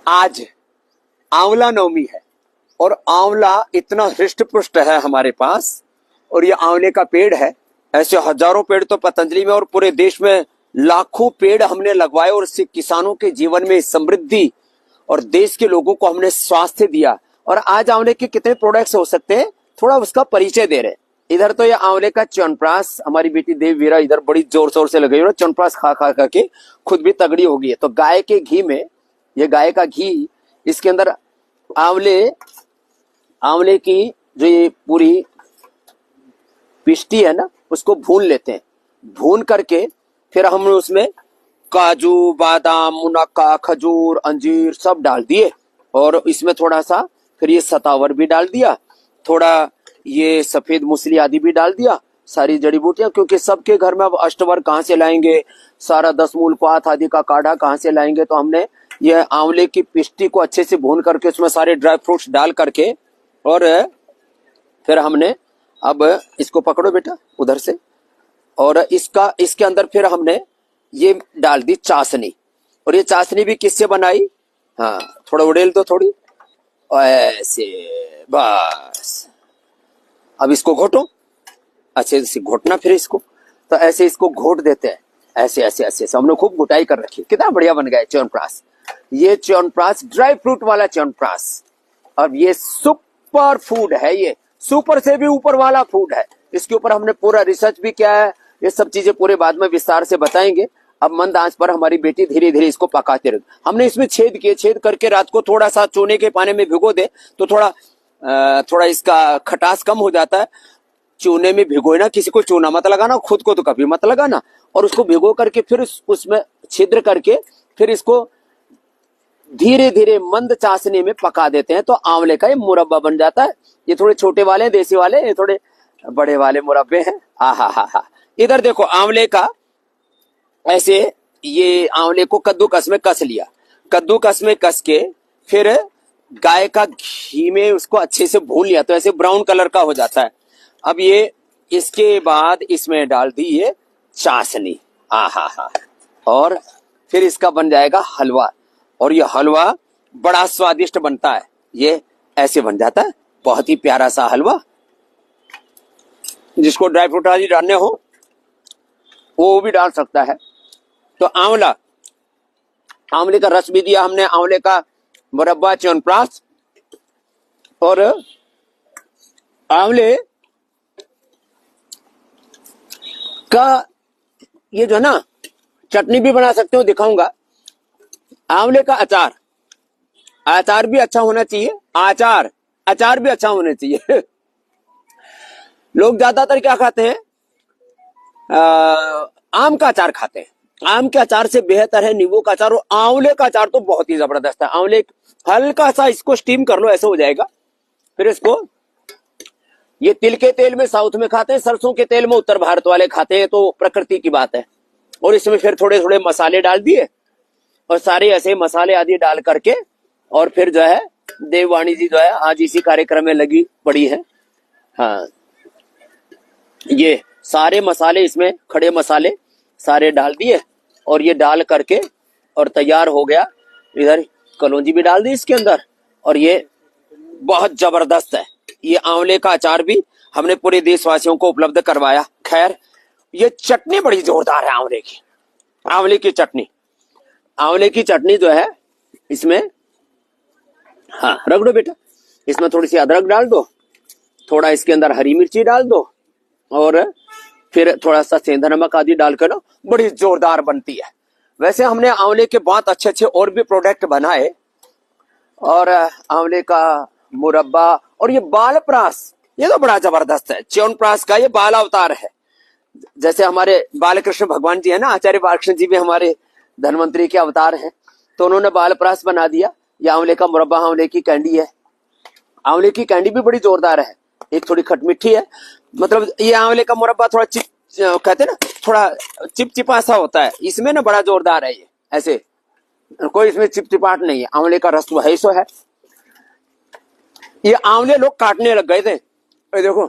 आज आंवला नवमी है और आंवला इतना हृष्ट पुष्ट है हमारे पास, और ये आंवले का पेड़ है। ऐसे हजारों पेड़ तो पतंजलि में और पूरे देश में लाखों पेड़ हमने लगवाए, और इससे किसानों के जीवन में समृद्धि और देश के लोगों को हमने स्वास्थ्य दिया। और आज आंवले के कितने प्रोडक्ट्स हो सकते हैं, थोड़ा उसका परिचय दे रहे। इधर तो ये आंवले का च्यवनप्राश, हमारी बेटी देववीरा इधर बड़ी जोर शोर से लगी हुई है, च्यवनप्राश खा खा करके खुद भी तगड़ी हो गई है। तो गाय के घी में, ये गाय का घी, इसके अंदर आंवले की जो ये पूरी पिष्टी है ना, उसको भून लेते हैं। भून करके फिर हम उसमें काजू, बादाम, मुनक्का, खजूर, अंजीर सब डाल दिए, और इसमें थोड़ा सा फिर ये सतावर भी डाल दिया, थोड़ा ये सफेद मूसली आदि भी डाल दिया, सारी जड़ी बूटियां। क्योंकि सबके घर में अब अष्टवर कहाँ से लाएंगे, सारा 10 मूल पात आदि का काढ़ा कहाँ से लाएंगे। तो हमने ये आंवले की पिष्टी को अच्छे से भून करके उसमें सारे ड्राई फ्रूट्स डाल करके, और फिर हमने, अब इसको पकड़ो बेटा उधर से, और इसके अंदर फिर हमने ये डाल दी चाशनी। और ये चाशनी भी किससे बनाई, हाँ थोड़ा उड़ेल दो थोड़ी, ऐसे बस। अब इसको घोटो अच्छे से, घोटना फिर इसको, तो ऐसे इसको घोट देते हैं, ऐसे ऐसे ऐसे हमने खूब घुटाई कर रखी। कितना बढ़िया बन गया है च्यवनप्राश। ये च्यवनप्राश ड्राई फ्रूट वाला च्यवनप्राश। अब ये सुपर फूड है, ये सुपर से भी ऊपर वाला फूड है। इसके ऊपर हमने पूरा रिसर्च भी किया है, ये सब चीजें पूरे बाद में विस्तार से बताएंगे। अब मंद आंच पर हमारी बेटी धीरे धीरे इसको पकाते रहे। हमने इसमें छेद किए, छेद करके रात को थोड़ा सा चूने के पानी में भिगो दे तो थोड़ा इसका खटास कम हो जाता है। चूने में भिगोए ना, किसी को चूना मत लगाना, खुद को तो कभी मत लगाना। और उसको भिगो करके फिर उसमें छिद्र करके फिर इसको धीरे धीरे मंद चाशनी में पका देते हैं, तो आंवले का ये मुरब्बा बन जाता है। ये थोड़े छोटे वाले देसी वाले, ये थोड़े बड़े वाले मुरब्बे हैं। हा। इधर देखो आंवले का, ऐसे ये आंवले को कद्दूकस में कस लिया, कद्दूकस में कस के फिर गाय का घी में उसको अच्छे से भून लिया, तो ऐसे ब्राउन कलर का हो जाता है। अब ये इसके बाद इसमें डाल दी ये चाशनी, हा, और फिर इसका बन जाएगा हलवा। और ये हलवा बड़ा स्वादिष्ट बनता है, ये ऐसे बन जाता है, बहुत ही प्यारा सा हलवा। जिसको ड्राई फ्रूट आदि डालने हो वो भी डाल सकता है। तो आंवले का रस भी दिया हमने, आंवले का मुरब्बा, च्यवनप्राश, और आंवले का ये जो है ना चटनी भी बना सकते हो, दिखाऊंगा। आंवले का अचार भी अच्छा होना चाहिए, अचार भी अच्छा होना चाहिए। लोग ज्यादातर क्या खाते हैं, आम का अचार खाते हैं। आम के अचार से बेहतर है नींबू का अचार, और आंवले का अचार तो बहुत ही जबरदस्त है। आंवले हल्का सा इसको स्टीम कर लो, ऐसे हो जाएगा। फिर इसको ये तिल के तेल में साउथ में खाते हैं, सरसों के तेल में उत्तर भारत वाले खाते हैं, तो प्रकृति की बात है। और इसमें फिर थोड़े थोड़े मसाले डाल दिए, और सारे ऐसे मसाले आदि डाल करके, और फिर जो है देववाणी जी जो है आज इसी कार्यक्रम में लगी पड़ी है। हाँ, ये सारे मसाले इसमें, खड़े मसाले सारे डाल दिए, और ये डाल करके और तैयार हो गया। इधर कलौंजी भी डाल दी इसके अंदर, और ये बहुत जबरदस्त है। ये आंवले का अचार भी हमने पूरे देशवासियों को उपलब्ध करवाया। खैर, ये चटनी बड़ी जोरदार है आंवले की चटनी जो है इसमें, हाँ रगड़ो बेटा, इसमें थोड़ी सी अदरक डाल दो, थोड़ा इसके अंदर हरी मिर्ची डाल दो, और फिर थोड़ा सा सेंधा नमक आदि डालकर ना बड़ी जोरदार बनती है। वैसे हमने आंवले के बहुत अच्छे अच्छे और भी प्रोडक्ट बनाए, और आंवले का मुरब्बा, और ये बालप्राश, ये तो बड़ा जबरदस्त है। च्यवनप्राश का ये बाल अवतार है। जैसे हमारे बालकृष्ण भगवान जी है ना, आचार्य बालकृष्ण जी भी हमारे धनवंतरी के अवतार हैं, तो उन्होंने बालप्राश बना दिया। ये आंवले का मुरब्बा, आंवले की कैंडी है। आंवले की कैंडी भी बड़ी जोरदार है, एक थोड़ी खटमिठी है। मतलब ये आंवले का मुरब्बा थोड़ा कहते हैं ना, थोड़ा चिपचिपा सा होता है, इसमें ना बड़ा जोरदार है ये। ऐसे कोई इसमें चिपचिपाहट नहीं है, आंवले का रस है सो है। ये आंवले लोग काटने लग गए थे, देखो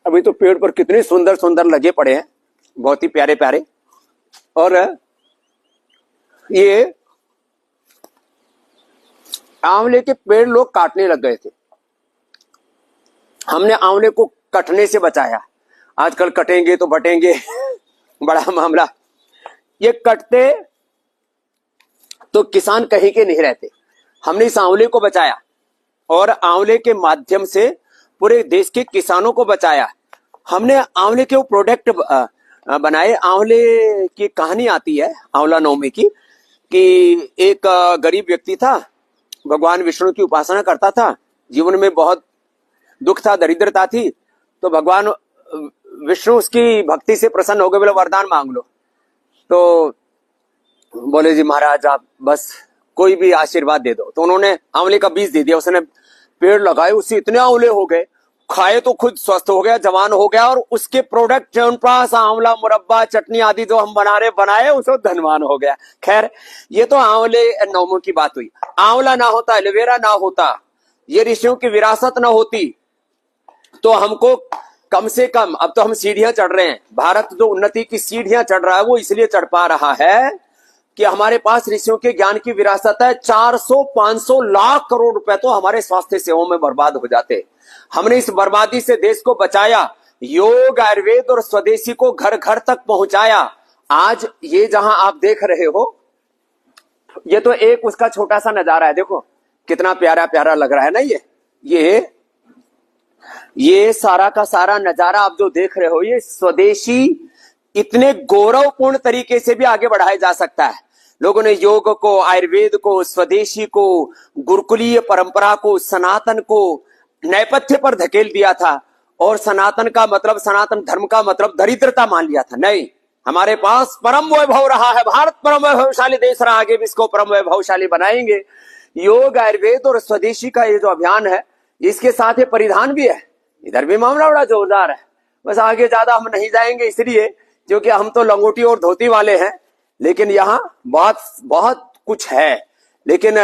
अभी तो पेड़ पर कितने सुंदर सुंदर लगे पड़े हैं, बहुत ही प्यारे प्यारे। और ये आंवले के पेड़ लोग काटने लग गए थे। हमने आंवले को कटने से बचाया। आजकल कटेंगे तो बटेंगे बड़ा मामला। ये कटते तो किसान कहीं के नहीं रहते। हमने इस आंवले को बचाया और आंवले के माध्यम से पूरे देश के किसानों को बचाया। हमने आंवले के वो प्रोडक्ट बनाए। आंवले की कहानी आती है आंवला नवमी की, कि एक गरीब व्यक्ति था, भगवान विष्णु की उपासना करता था, जीवन में बहुत दुख था, दरिद्रता थी, तो भगवान विष्णु उसकी भक्ति से प्रसन्न हो गए, बोले वरदान मांग लो। तो बोले जी महाराज आप बस कोई भी आशीर्वाद दे दो। तो उन्होंने आंवले का बीज दे दिया, उसने पेड़ लगाए, उससे इतने आंवले हो गए, खाए तो खुद स्वस्थ हो गया, जवान हो गया, और उसके प्रोडक्ट च्यवनप्राश, आंवला मुरब्बा, चटनी आदि जो हम बनाए उसको धनवान हो गया। खैर ये तो आंवले नवमों की बात हुई। आंवला ना होता, एलोवेरा ना होता, ये ऋषियों की विरासत ना होती, तो हमको कम से कम, अब तो हम सीढ़ियां चढ़ रहे हैं, भारत जो उन्नति की सीढ़ियां चढ़ रहा है वो इसलिए चढ़ पा रहा है कि हमारे पास ऋषियों के ज्ञान की विरासत है। 400-500 लाख करोड़ रुपए तो हमारे स्वास्थ्य सेवाओं में बर्बाद हो जाते। हमने इस बर्बादी से देश को बचाया, योग, आयुर्वेद और स्वदेशी को घर घर तक पहुंचाया। आज ये जहां आप देख रहे हो, ये तो एक उसका छोटा सा नजारा है, देखो कितना प्यारा प्यारा लग रहा है ना। ये सारा का सारा नजारा आप जो देख रहे हो, ये स्वदेशी इतने गौरवपूर्ण तरीके से भी आगे बढ़ाया जा सकता है। लोगों ने योग को, आयुर्वेद को, स्वदेशी को, गुरुकुलीय परंपरा को, सनातन को नेपथ्य पर धकेल दिया था, और सनातन का मतलब, सनातन धर्म का मतलब दरिद्रता मान लिया था। नहीं, हमारे पास परम वैभव रहा है, भारत परम वैभवशाली देश रहा, आगे भी इसको परम वैभवशाली बनाएंगे। योग, आयुर्वेद और स्वदेशी का ये जो अभियान है, इसके साथ ये परिधान भी है। इधर भी मामला बड़ा जोरदार है। बस आगे ज्यादा हम नहीं जाएंगे इसलिए क्योंकि हम तो लंगोटी और धोती वाले हैं, लेकिन यहाँ बहुत बहुत कुछ है। लेकिन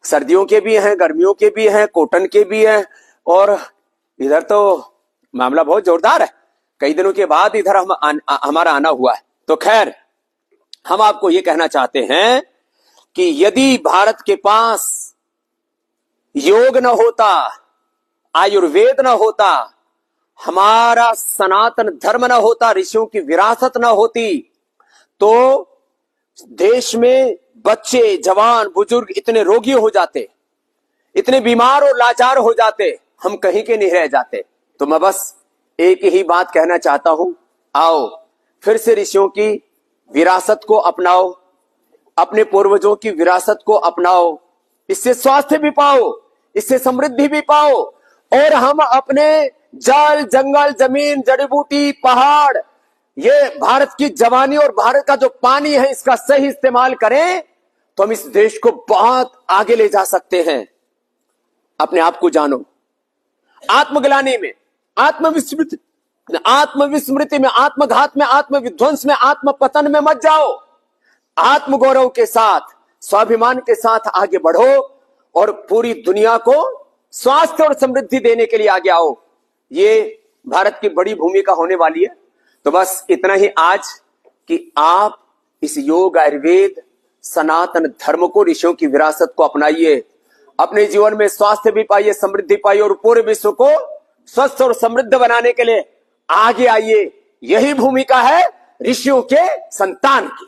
सर्दियों के भी हैं, गर्मियों के भी हैं, कॉटन के भी हैं, और इधर तो मामला बहुत जोरदार है। कई दिनों के बाद इधर हमारा आना हुआ है। तो खैर हम आपको ये कहना चाहते हैं कि यदि भारत के पास योग न होता, आयुर्वेद न होता, हमारा सनातन धर्म न होता, ऋषियों की विरासत न होती, तो देश में बच्चे, जवान, बुजुर्ग इतने रोगी हो जाते, इतने बीमार और लाचार हो जाते, हम कहीं के नहीं रह जाते। तो मैं बस एक ही बात कहना चाहता हूं, आओ फिर से ऋषियों की विरासत को अपनाओ, अपने पूर्वजों की विरासत को अपनाओ, इससे स्वास्थ्य भी पाओ, इससे समृद्धि भी पाओ, और हम अपने जल, जंगल, जमीन, जड़ी बूटी, पहाड़, ये भारत की जवानी और भारत का जो पानी है, इसका सही इस्तेमाल करें तो हम इस देश को बहुत आगे ले जा सकते हैं। अपने आप को जानो, आत्मग्लानि में, आत्मविस्मृति में, आत्मघात में, आत्मविध्वंस में, आत्मपतन में मत जाओ। आत्मगौरव के साथ, स्वाभिमान के साथ आगे बढ़ो और पूरी दुनिया को स्वास्थ्य और समृद्धि देने के लिए आगे आओ। ये भारत की बड़ी भूमिका होने वाली है। तो बस इतना ही आज कि आप इस योग, आयुर्वेद, सनातन धर्म को, ऋषियों की विरासत को अपनाइए, अपने जीवन में स्वास्थ्य भी पाइए, समृद्धि पाइए, और पूरे विश्व को स्वस्थ और समृद्ध बनाने के लिए आगे आइए। यही भूमिका है ऋषियों के संतान की।